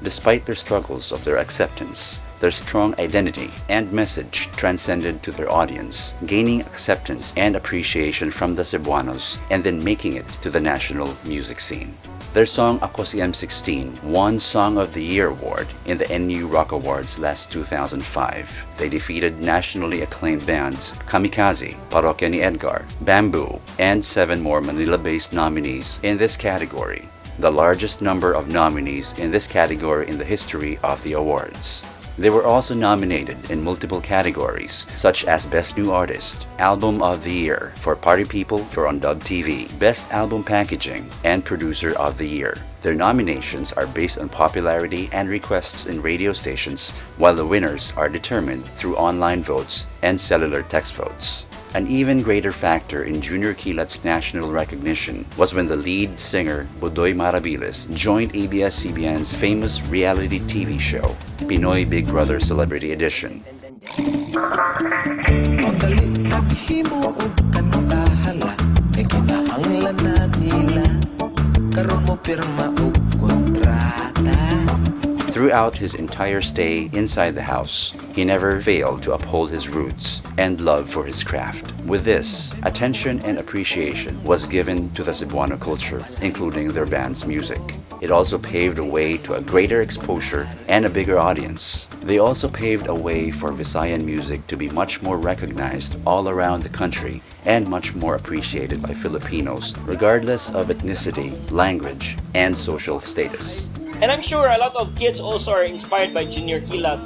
Despite their struggles of their acceptance, their strong identity and message transcended to their audience, gaining acceptance and appreciation from the Cebuanos and then making it to the national music scene. Their song Ako si M16 won Song of the Year award in the NU Rock Awards last 2005. They defeated nationally acclaimed bands Kamikaze, Parokya ni Edgar, Bamboo, and 7 more Manila-based nominees in this category, the largest number of nominees in this category in the history of the awards. They were also nominated in multiple categories, such as Best New Artist, Album of the Year for Party People for on Dub TV, Best Album Packaging, and Producer of the Year. Their nominations are based on popularity and requests in radio stations, while the winners are determined through online votes and cellular text votes. An even greater factor in Junior Kilat's national recognition was when the lead singer Budoy Marabiles joined ABS-CBN's famous reality TV show, Pinoy Big Brother Celebrity Edition. Throughout his entire stay inside the house, he never failed to uphold his roots and love for his craft. With this, attention and appreciation was given to the Cebuano culture, including their band's music. It also paved a way to a greater exposure and a bigger audience. They also paved a way for Visayan music to be much more recognized all around the country and much more appreciated by Filipinos, regardless of ethnicity, language, and social status. And I'm sure a lot of kids also are inspired by Junior Kilat,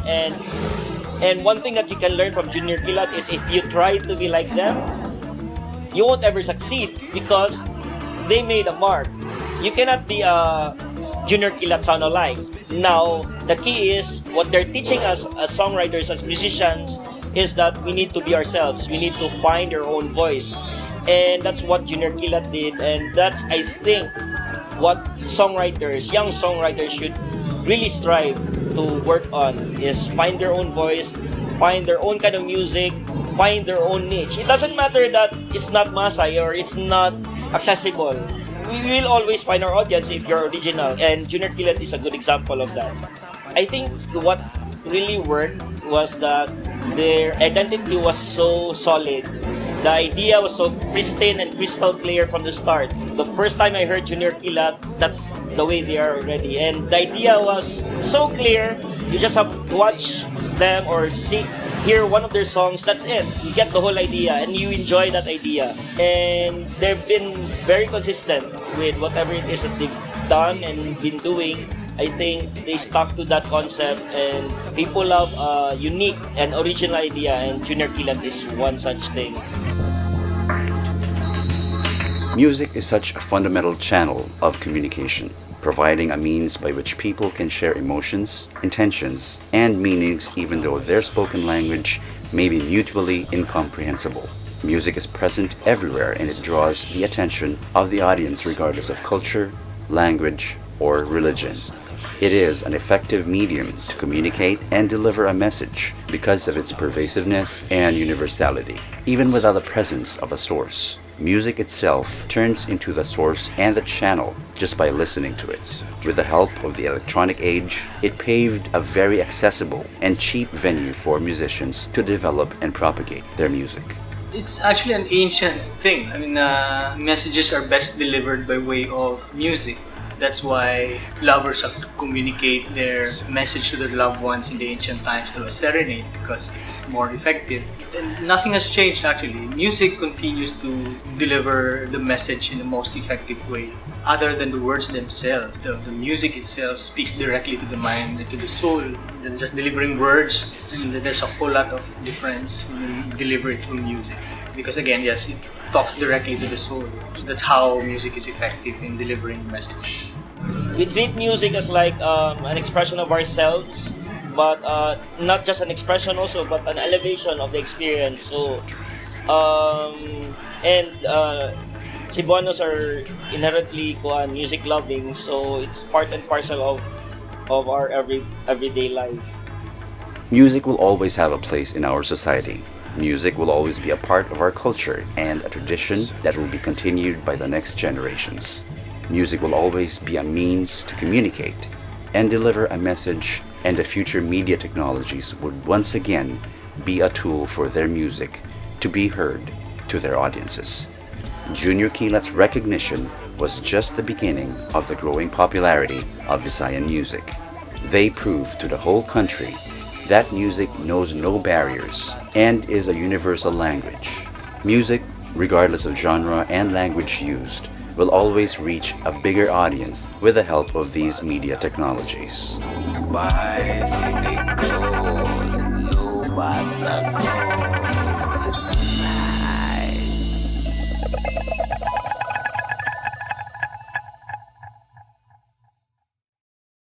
and one thing that you can learn from Junior Kilat is if you try to be like them, you won't ever succeed because they made a mark. You cannot be a Junior Kilat sound alike. Now, the key is what they're teaching us as songwriters, as musicians, is that we need to be ourselves. We need to find our own voice. And that's what Junior Kilat did, and that's, I think, what songwriters, young songwriters should really strive to work on, is find their own voice, find their own kind of music, find their own niche. It doesn't matter that it's not Masay or it's not accessible. We will always find our audience if you're original, and Junior Kilat is a good example of that. I think what really worked was that their identity was so solid. The idea was so pristine and crystal clear from the start. The first time I heard Junior Kilat, that's the way they are already. And the idea was so clear, you just have to watch them or hear one of their songs, that's it. You get the whole idea and you enjoy that idea. And they've been very consistent with whatever it is that they've done and been doing. I think they stuck to that concept, and people love a unique and original idea, and Junior Kilat is one such thing. Music is such a fundamental channel of communication, providing a means by which people can share emotions, intentions, and meanings even though their spoken language may be mutually incomprehensible. Music is present everywhere and it draws the attention of the audience regardless of culture, language, or religion. It is an effective medium to communicate and deliver a message because of its pervasiveness and universality. Even without the presence of a source, music itself turns into the source and the channel just by listening to it. With the help of the electronic age, it paved a very accessible and cheap venue for musicians to develop and propagate their music. It's actually an ancient thing. I mean, messages are best delivered by way of music. That's why lovers have to communicate their message to their loved ones in the ancient times through a serenade because it's more effective. And nothing has changed actually. Music continues to deliver the message in the most effective way. Other than the words themselves, the music itself speaks directly to the mind and to the soul. Than just delivering words, and there's a whole lot of difference when you deliver it through music. Because again, yes, it talks directly to the soul. So that's how music is effective in delivering messages. We treat music as like an expression of ourselves, but not just an expression also, but an elevation of the experience. So, Cebuanos are inherently music loving, so it's part and parcel of our everyday life. Music will always have a place in our society. Music will always be a part of our culture and a tradition that will be continued by the next generations. Music will always be a means to communicate, and deliver a message, and the future media technologies would once again be a tool for their music to be heard to their audiences. Junior Kilat's recognition was just the beginning of the growing popularity of Visayan music. They proved to the whole country that music knows no barriers and is a universal language. Music, regardless of genre and language used, will always reach a bigger audience with the help of these media technologies. Bicycle, no bata ko.